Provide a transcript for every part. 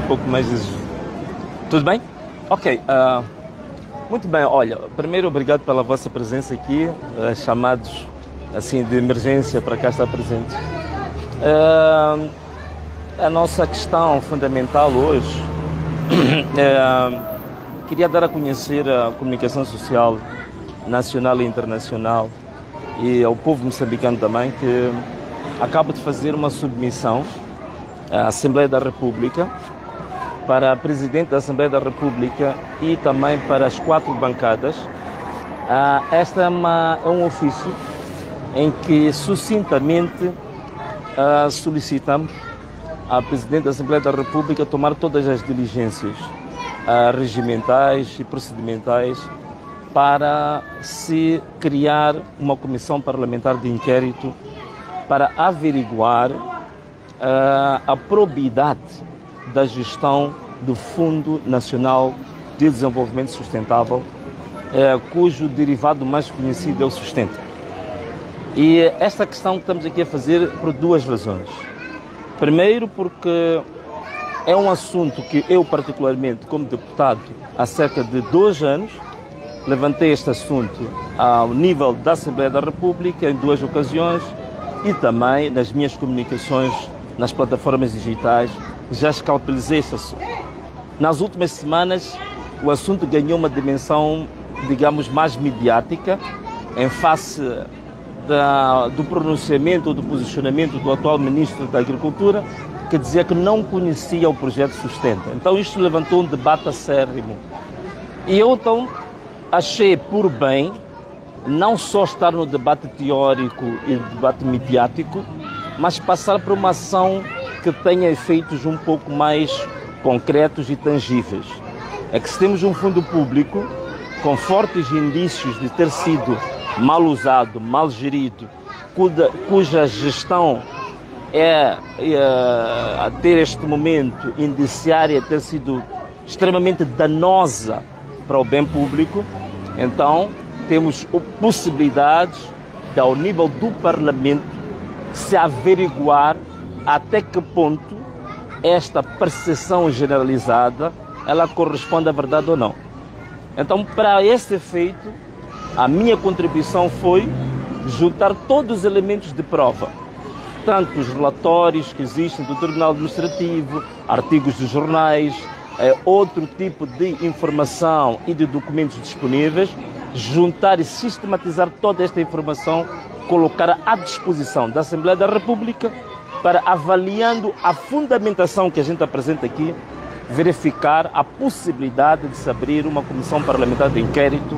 pouco mais exigente. Tudo bem? Ok. Muito bem. Olha, primeiro, obrigado pela vossa presença aqui, chamados assim de emergência para cá estar presente. A nossa questão fundamental hoje queria dar a conhecer a comunicação social nacional e internacional e ao povo moçambicano também que acabo de fazer uma submissão à Assembleia da República, para a Presidente da Assembleia da República e também para as 4 bancadas. Esta é um ofício em que sucintamente solicitamos à Presidente da Assembleia da República tomar todas as diligências regimentais e procedimentais para se criar uma comissão parlamentar de inquérito para averiguar a probidade da gestão do Fundo Nacional de Desenvolvimento Sustentável, cujo derivado mais conhecido é o sustento. E esta questão que estamos aqui a fazer por 2 razões. Primeiro, porque é um assunto que eu particularmente, como deputado, há cerca de 2 anos, levantei este assunto ao nível da Assembleia da República em 2 ocasiões e também nas minhas comunicações nas plataformas digitais, já escalpelizei esse assunto. Nas últimas semanas, o assunto ganhou uma dimensão, digamos, mais mediática, em face do pronunciamento ou do posicionamento do atual Ministro da Agricultura, que dizia que não conhecia o projeto Sustenta. Então isto levantou um debate acérrimo. E eu então achei por bem não só estar no debate teórico e debate midiático, mas passar por uma ação que tenha efeitos um pouco mais concretos e tangíveis. É que se temos um fundo público com fortes indícios de ter sido mal usado, mal gerido, cuja gestão a ter este momento indiciária ter sido extremamente danosa para o bem público, então temos possibilidades de, ao nível do Parlamento, se averiguar até que ponto esta percepção generalizada ela corresponde à verdade ou não. Então, para esse efeito, a minha contribuição foi juntar todos os elementos de prova, tanto os relatórios que existem do Tribunal Administrativo, artigos dos jornais, outro tipo de informação e de documentos disponíveis, juntar e sistematizar toda esta informação, colocar à disposição da Assembleia da República para, avaliando a fundamentação que a gente apresenta aqui, verificar a possibilidade de se abrir uma comissão parlamentar de inquérito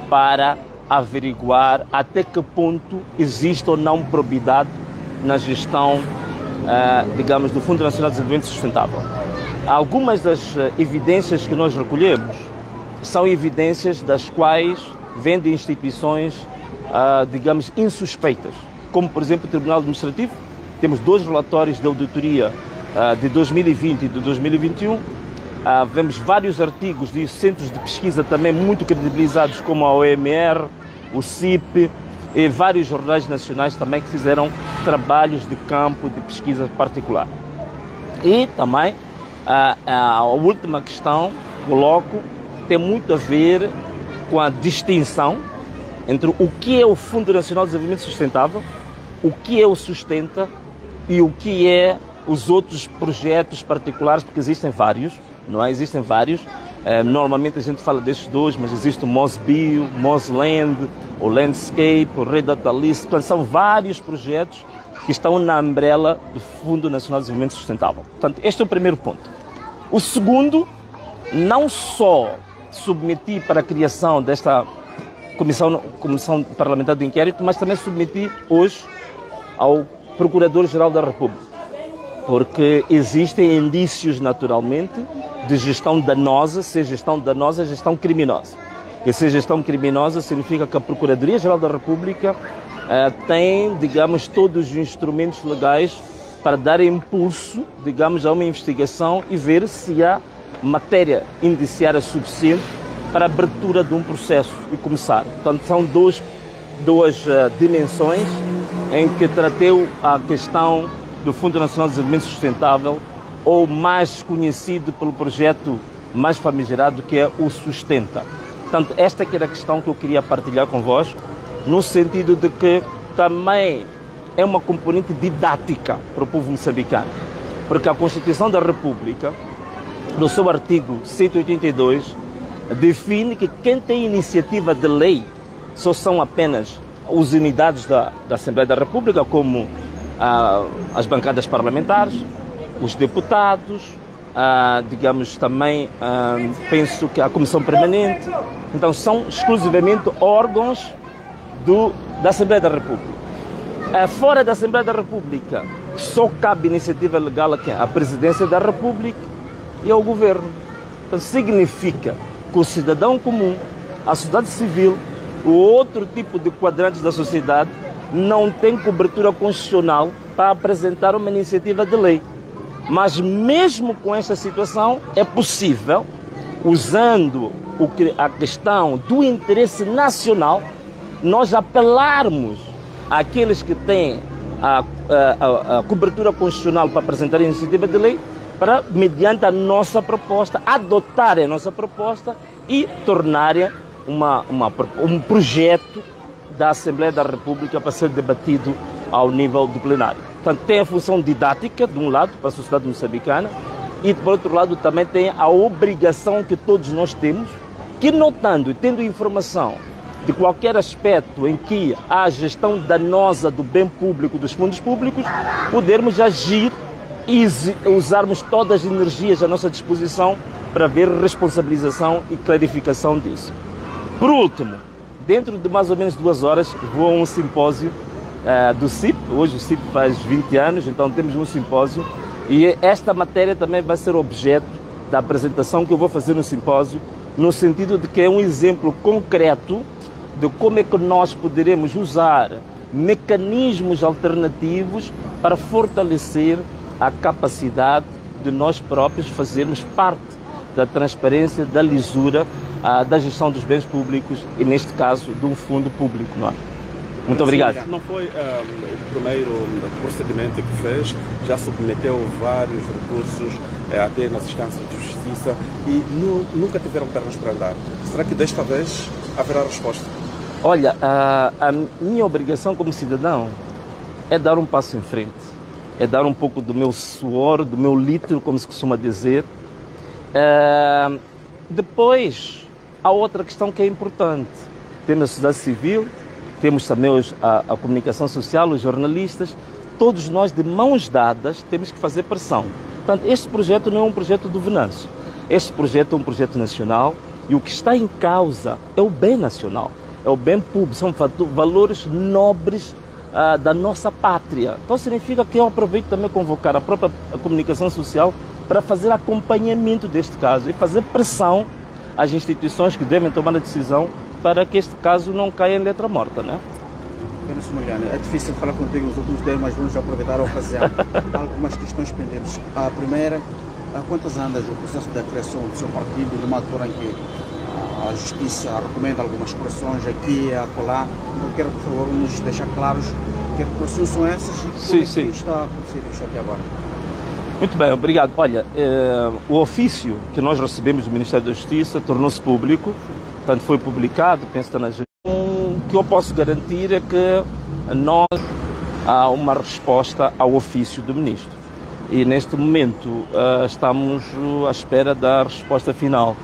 para averiguar até que ponto existe ou não probidade na gestão, digamos, do Fundo Nacional de Desenvolvimento Sustentável. Algumas das evidências que nós recolhemos são evidências das quais vêm de instituições, digamos, insuspeitas, como, por exemplo, o Tribunal Administrativo. Temos 2 relatórios de auditoria de 2020 e de 2021. Vemos vários artigos de centros de pesquisa também muito credibilizados, como a OMR, o CIP e vários jornais nacionais também que fizeram trabalhos de campo de pesquisa particular. E também a última questão que coloco tem muito a ver com a distinção entre o que é o Fundo Nacional de Desenvolvimento Sustentável, o que é o Sustenta e o que é os outros projetos particulares, porque existem vários, não é? Existem vários. Normalmente a gente fala destes 2, mas existe o MOSBio, MOSLand, o Landscape, o Red Data List. Portanto, são vários projetos que estão na umbrella do Fundo Nacional de Desenvolvimento Sustentável. Portanto, este é o primeiro ponto. O segundo, não só submeti para a criação desta comissão parlamentar de inquérito, mas também submeti hoje ao Procurador-Geral da República, porque existem indícios, naturalmente, de gestão danosa, ser gestão danosa, gestão criminosa. E ser gestão criminosa significa que a Procuradoria-Geral da República tem, digamos, todos os instrumentos legais para dar impulso, digamos, a uma investigação e ver se há matéria indiciária suficiente para a abertura de um processo e começar. Portanto, são duas dimensões em que tratei a questão do Fundo Nacional de Desenvolvimento Sustentável ou mais conhecido pelo projeto mais famigerado, que é o Sustenta. Portanto, esta que era a questão que eu queria partilhar convosco, no sentido de que também é uma componente didática para o povo moçambicano, porque a Constituição da República, no seu artigo 182, define que quem tem iniciativa de lei só são apenas as unidades da Assembleia da República, como as bancadas parlamentares, os deputados, digamos também, penso que a Comissão Permanente. Então são exclusivamente órgãos da Assembleia da República. Fora da Assembleia da República, só cabe iniciativa legal a quem? A Presidência da República e ao Governo. Então significa que o cidadão comum, a sociedade civil, o outro tipo de quadrantes da sociedade não tem cobertura constitucional para apresentar uma iniciativa de lei. Mas mesmo com esta situação, é possível, usando a questão do interesse nacional, nós apelarmos àqueles que têm a cobertura constitucional para apresentar a iniciativa de lei, para, mediante a nossa proposta, adotarem a nossa proposta e tornarem um projeto da Assembleia da República para ser debatido ao nível do plenário. Portanto, tem a função didática, de um lado, para a sociedade moçambicana, e, por outro lado, também tem a obrigação que todos nós temos, que notando e tendo informação de qualquer aspecto em que há gestão danosa do bem público, dos fundos públicos, podermos agir e usarmos todas as energias à nossa disposição para ver responsabilização e clarificação disso. Por último, dentro de mais ou menos 2 horas, vou a um simpósio do CIP. Hoje o CIP faz 20 anos, então temos um simpósio e esta matéria também vai ser objeto da apresentação que eu vou fazer no simpósio, no sentido de que é um exemplo concreto de como é que nós poderemos usar mecanismos alternativos para fortalecer a capacidade de nós próprios fazermos parte da transparência, da lisura, da gestão dos bens públicos e, neste caso, de um fundo público. Não é? Muito obrigado. Não foi o primeiro procedimento que fez, já submeteu vários recursos até nas instâncias de justiça e nunca tiveram pernas para andar. Será que desta vez haverá resposta? Olha, a minha obrigação como cidadão é dar um passo em frente, é dar um pouco do meu suor, do meu litro, como se costuma dizer. Depois, há outra questão que é importante. Temos a sociedade civil, temos também a comunicação social, os jornalistas, todos nós de mãos dadas temos que fazer pressão. Portanto, este projeto não é um projeto do Venâncio. Este projeto é um projeto nacional e o que está em causa é o bem nacional, é o bem público, são valores nobres da nossa pátria. Então significa que eu aproveito também convocar a própria comunicação social para fazer acompanhamento deste caso e fazer pressão às instituições que devem tomar a decisão para que este caso não caia em letra morta, né? Apenas Mariana, é difícil falar contigo nos últimos dias, mas vamos aproveitar a ocasião. Há algumas questões pendentes. A primeira, há quantas andas o processo da criação do seu partido, numa altura em que a Justiça recomenda algumas correções aqui e acolá? Eu quero, por favor, nos deixar claros que correções são essas e como está a acontecer isso até agora. Muito bem, obrigado. Olha, o ofício que nós recebemos do Ministério da Justiça tornou-se público, portanto foi publicado, penso que está na gestão. O que eu posso garantir é que nós há uma resposta ao ofício do Ministro e neste momento estamos à espera da resposta final.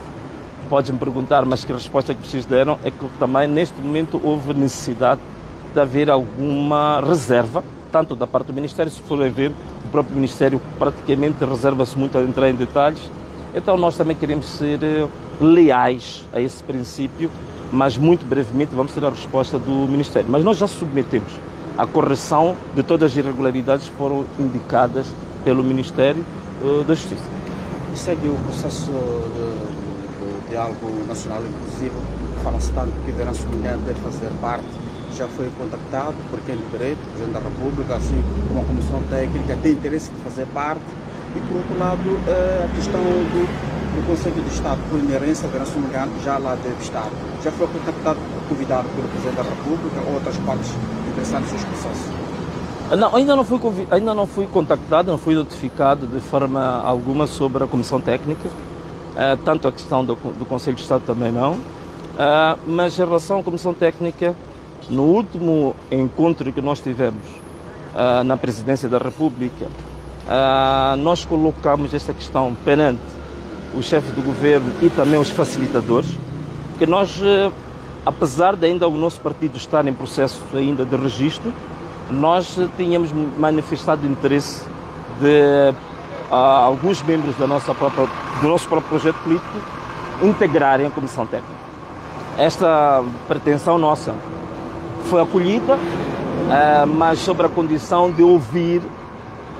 Podes-me perguntar, mas que resposta que vocês deram é que também neste momento houve necessidade de haver alguma reserva, tanto da parte do Ministério, se forem ver, o próprio Ministério praticamente reserva-se muito a entrar em detalhes. Então nós também queremos ser leais a esse princípio, mas muito brevemente vamos ter a resposta do Ministério. Mas nós já submetemos a correção de todas as irregularidades que foram indicadas pelo Ministério da Justiça. E segue o processo de diálogo nacional inclusivo, fala-se tanto que a Assembleia deve fazer parte. Já foi contactado por quem de direito, o Presidente da República, assim como a Comissão Técnica, tem interesse de fazer parte. E, por outro lado, a questão do Conselho de Estado, por inerência, a Assembleia já lá deve estar. Já foi contactado, convidado pelo Presidente da República ou outras partes interessadas nesse processo? Não, ainda não fui contactado, não fui notificado de forma alguma sobre a Comissão Técnica, tanto a questão do Conselho de Estado também não, mas em relação à Comissão Técnica, no último encontro que nós tivemos na Presidência da República, nós colocamos esta questão perante o chefe do governo e também os facilitadores, que nós, apesar de ainda o nosso partido estar em processo ainda de registro, nós tínhamos manifestado interesse de alguns membros do nosso próprio projeto político integrarem a Comissão Técnica. Esta pretensão nossa foi acolhida, mas sobre a condição de ouvir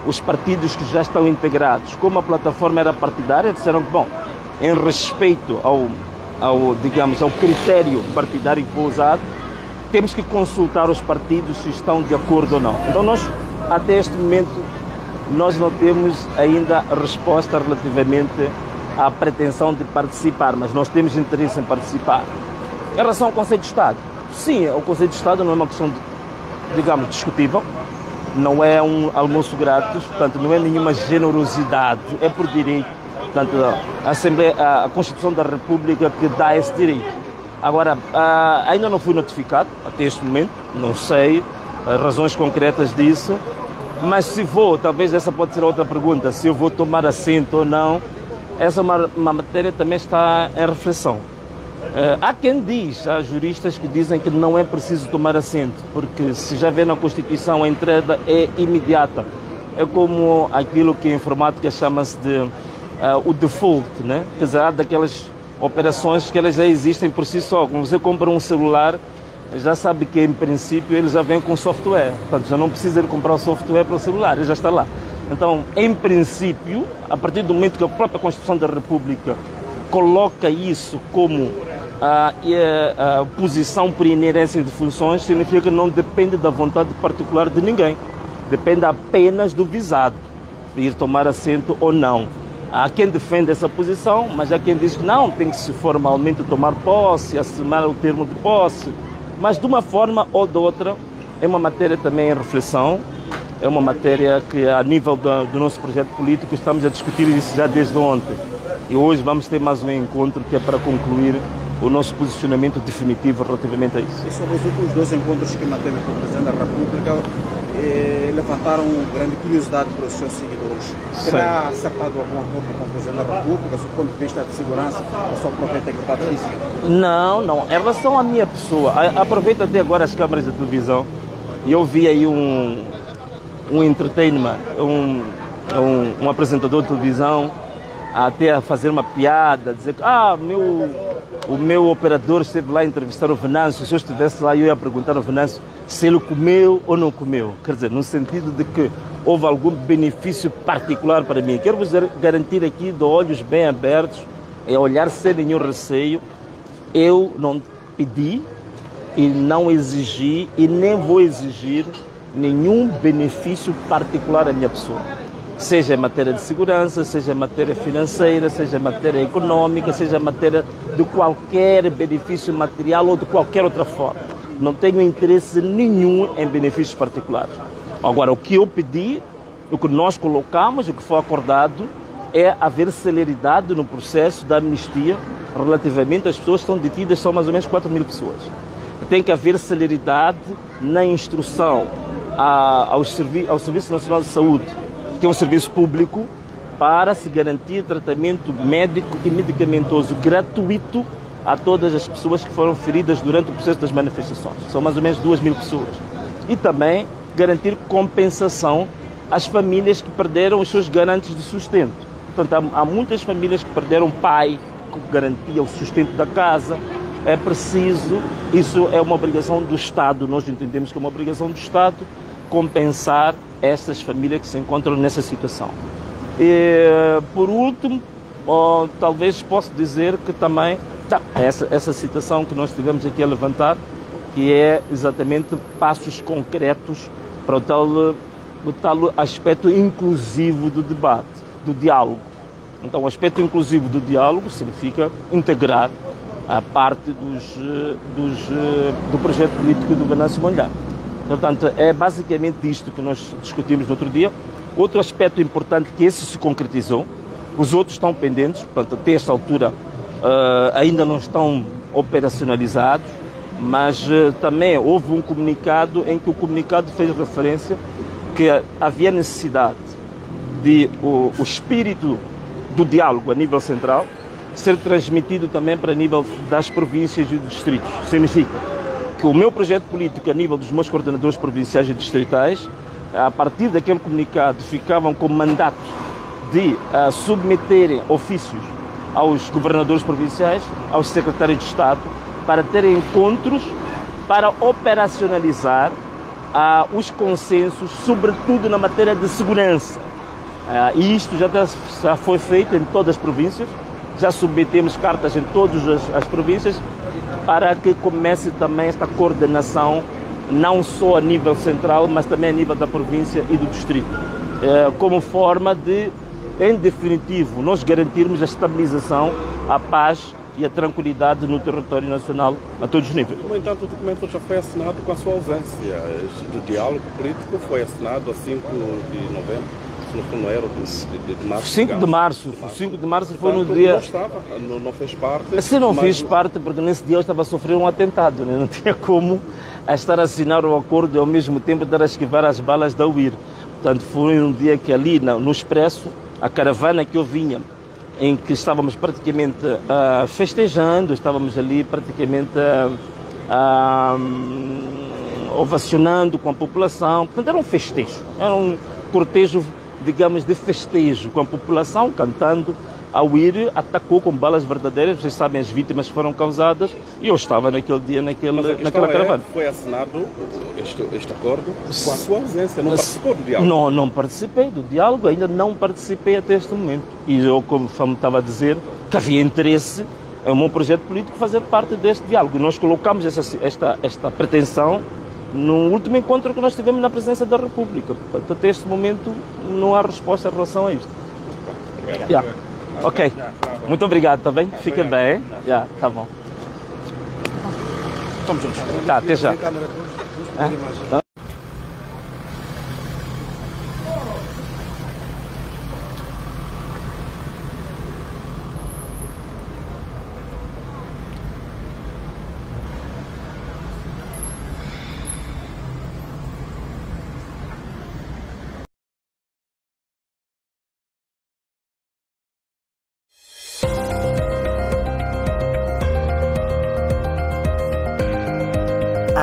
os partidos que já estão integrados. Como a plataforma era partidária, disseram que, bom, em respeito ao critério partidário que foi usado, temos que consultar os partidos se estão de acordo ou não. Então nós, até este momento, nós não temos ainda resposta relativamente à pretensão de participar, mas nós temos interesse em participar. Em relação ao Conselho de Estado, sim, o Conselho de Estado não é uma questão, discutível, não é um almoço grátis, portanto não é nenhuma generosidade, é por direito. Portanto, a Constituição da República que dá esse direito. Agora, ainda não fui notificado até este momento, não sei as razões concretas disso, mas se vou, talvez essa pode ser outra pergunta, se eu vou tomar assento ou não, essa é uma matéria também está em reflexão. Há quem diz, há juristas que dizem que não é preciso tomar assento, porque se já vê na Constituição a entrada é imediata. É como aquilo que em informática chama-se de o default, né? Quer dizer, há daquelas operações que elas já existem por si só. Quando você compra um celular, já sabe que em princípio ele já vem com software. Portanto, já não precisa de comprar o software para o celular, ele já está lá. Então, em princípio, a partir do momento que a própria Constituição da República coloca isso como a posição por inerência de funções, significa que não depende da vontade particular de ninguém. Depende apenas do visado, de ir tomar assento ou não. Há quem defende essa posição, mas há quem diz que não, tem que se formalmente tomar posse, assinar o termo de posse. Mas de uma forma ou de outra, é uma matéria também em reflexão, é uma matéria que a nível do nosso projeto político estamos a discutir isso já desde ontem. E hoje vamos ter mais um encontro que é para concluir o nosso posicionamento definitivo relativamente a isso. E sobre os últimos 2 encontros que manteve com o Presidente da República, levantaram grande curiosidade para os seus seguidores. Será acertado algum acordo com o Presidente da República, do ponto de vista de segurança, da sua própria integridade física? Não. Em relação à minha pessoa, aproveito até agora as câmaras de televisão e eu vi aí um entertainment, um apresentador de televisão até a fazer uma piada, dizer que o meu operador esteve lá a entrevistar o Venâncio, se eu estivesse lá eu ia perguntar ao Venâncio se ele comeu ou não comeu. Quer dizer, no sentido de que houve algum benefício particular para mim. Quero vos garantir aqui, de olhos bem abertos, é olhar sem nenhum receio. Eu não pedi e não exigi e nem vou exigir nenhum benefício particular à minha pessoa. Seja em matéria de segurança, seja em matéria financeira, seja em matéria econômica, seja em matéria de qualquer benefício material ou de qualquer outra forma. Não tenho interesse nenhum em benefícios particulares. Agora, o que eu pedi, o que nós colocamos, o que foi acordado, é haver celeridade no processo da amnistia relativamente às pessoas que estão detidas, são mais ou menos 4.000 pessoas. Tem que haver celeridade na instrução ao Serviço Nacional de Saúde, que é um serviço público, para se garantir tratamento médico e medicamentoso gratuito a todas as pessoas que foram feridas durante o processo das manifestações. São mais ou menos 2.000 pessoas. E também garantir compensação às famílias que perderam os seus garantes de sustento. Portanto, há muitas famílias que perderam pai, que garantia o sustento da casa. É preciso, isso é uma obrigação do Estado, nós entendemos que é uma obrigação do Estado compensar essas famílias que se encontram nessa situação. E, por último, talvez possa dizer que também essa situação que nós tivemos aqui a levantar, que é exatamente passos concretos para o tal aspecto inclusivo do debate, do diálogo. Então, o aspecto inclusivo do diálogo significa integrar a parte do projeto político do Venâncio Mondlane. Portanto, é basicamente isto que nós discutimos no outro dia. Outro aspecto importante que esse se concretizou, os outros estão pendentes, portanto, até esta altura ainda não estão operacionalizados, mas também houve um comunicado em que o comunicado fez referência que havia necessidade de o espírito do diálogo a nível central ser transmitido também para nível das províncias e dos distritos. Significa que o meu projeto político a nível dos meus coordenadores provinciais e distritais, a partir daquele comunicado, ficavam com mandato de submeterem ofícios aos governadores provinciais, aos secretários de Estado, para terem encontros para operacionalizar os consensos, sobretudo na matéria de segurança. E isto já foi feito em todas as províncias, já submetemos cartas em todas as províncias para que comece também esta coordenação, não só a nível central, mas também a nível da província e do distrito, como forma de, em definitivo, nós garantirmos a estabilização, a paz e a tranquilidade no território nacional a todos os níveis. No entanto, o documento já foi assinado com a sua ausência. O diálogo político foi assinado a 5 de novembro, não era de março. 5 de março. 5 de março foi no Portanto, dia... Não estava, não fez parte. Assim não fiz parte, porque nesse dia eu estava a sofrer um atentado, né? Não tinha como estar a assinar o acordo e ao mesmo tempo estar a esquivar as balas da UIR. Portanto, foi um dia que ali no Expresso, a caravana que eu vinha, em que estávamos praticamente festejando, estávamos ali praticamente ovacionando com a população. Portanto, era um festejo, era um cortejo, digamos, de festejo com a população, cantando. A UIR atacou com balas verdadeiras, vocês sabem as vítimas que foram causadas, e eu estava naquele dia naquela caravana. Foi assinado este acordo com a sua ausência, não participou do diálogo? Não participei do diálogo, ainda não participei até este momento. E eu, como estava a dizer, que havia interesse em meu projeto político fazer parte deste diálogo. Nós colocamos esta pretensão no último encontro que nós tivemos na presidência da República. Portanto, até este momento não há resposta em relação a isto. Yeah. Ok, muito obrigado, tá bem? Fiquem bem, já, tá bom. Estamos juntos. Tá, até já.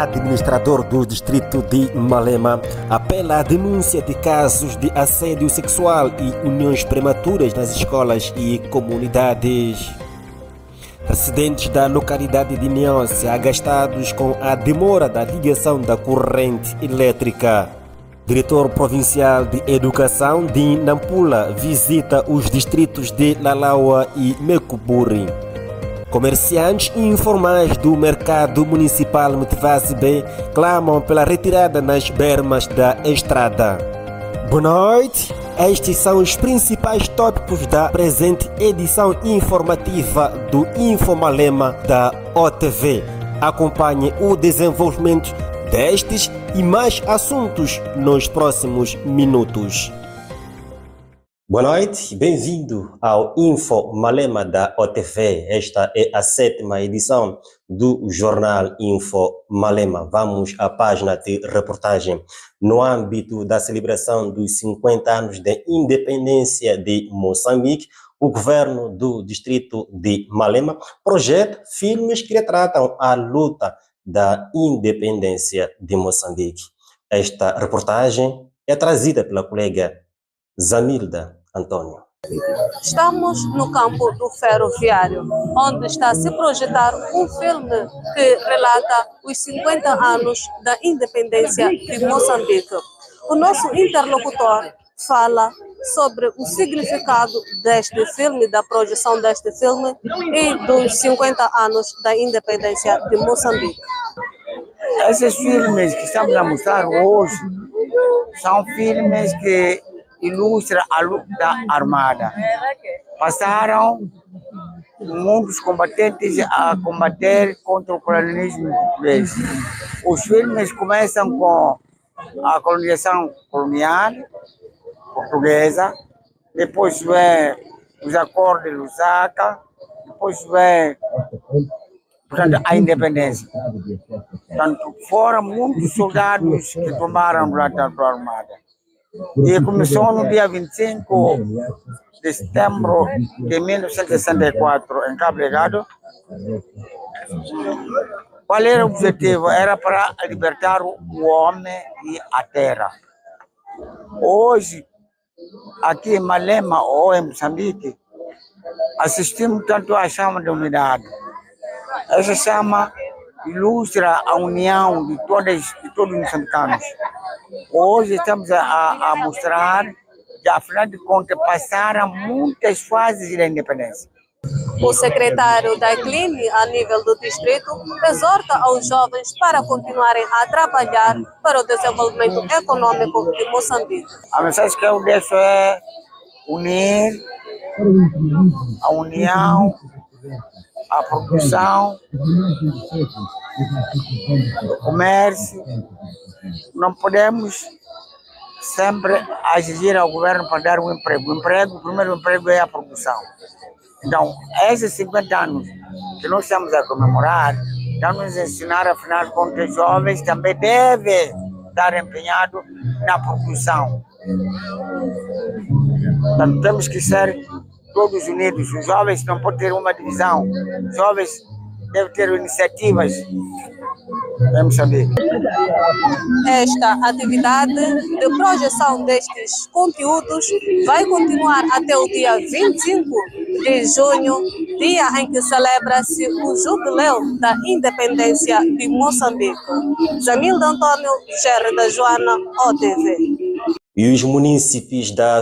Administrador do distrito de Malema apela à denúncia de casos de assédio sexual e uniões prematuras nas escolas e comunidades. Residentes da localidade de Niance agastados com a demora da ligação da corrente elétrica. Diretor Provincial de Educação de Nampula visita os distritos de Lalaua e Mecuburi. Comerciantes informais do mercado municipal Mtvazi B clamam pela retirada nas bermas da estrada. Boa noite, estes são os principais tópicos da presente edição informativa do Infomalema da OTV. Acompanhe o desenvolvimento destes e mais assuntos nos próximos minutos. Boa noite, bem-vindo ao Info Malema da OTV. Esta é a 7ª edição do jornal Info Malema. Vamos à página de reportagem. No âmbito da celebração dos 50 anos de independência de Moçambique, o governo do distrito de Malema projeta filmes que retratam a luta da independência de Moçambique. Esta reportagem é trazida pela colega Zamilda Antônio. Estamos no campo do ferroviário, onde está a se projetar um filme que relata os 50 anos da independência de Moçambique. O nosso interlocutor fala sobre o significado deste filme, da projeção deste filme e dos 50 anos da independência de Moçambique. Esses filmes que estamos a mostrar hoje são filmes que ilustram a luta armada. Passaram muitos combatentes a combater contra o colonialismo português. Os filmes começam com a colonização colonial portuguesa, depois vem os acordos de Lusaka, depois vem, portanto, a independência. Portanto, foram muitos soldados que tomaram durante a Armada. E começou no dia 25 de setembro de 1964, em Cabo Delgado. Qual era o objetivo? Era para libertar o homem e a terra. Hoje, aqui em Malema ou em Moçambique, assistimos tanto à chama da unidade. Essa chama ilustra a união de todos os moçambicanos. Hoje estamos a mostrar que, afinal de contas, passaram muitas fases da independência. O secretário da CLINI, a nível do distrito, exorta aos jovens para continuarem a trabalhar para o desenvolvimento econômico de Moçambique. A mensagem que eu deixo é unir a união, a produção, o comércio. Não podemos sempre exigir ao governo para dar um emprego. O primeiro emprego é a produção. Então, esses 50 anos que nós estamos a comemorar, estão nos ensinar, afinal de contas, os jovens também devem estar empenhados na produção. Então, temos que ser todos unidos. Os jovens não podem ter uma divisão. Os jovens devem ter iniciativas em Moçambique. Esta atividade de projeção destes conteúdos vai continuar até o dia 25 de junho, dia em que celebra-se o jubileu da independência de Moçambique. Jamilda Antônio, Gerry da Joana, OTV. E os munícipes da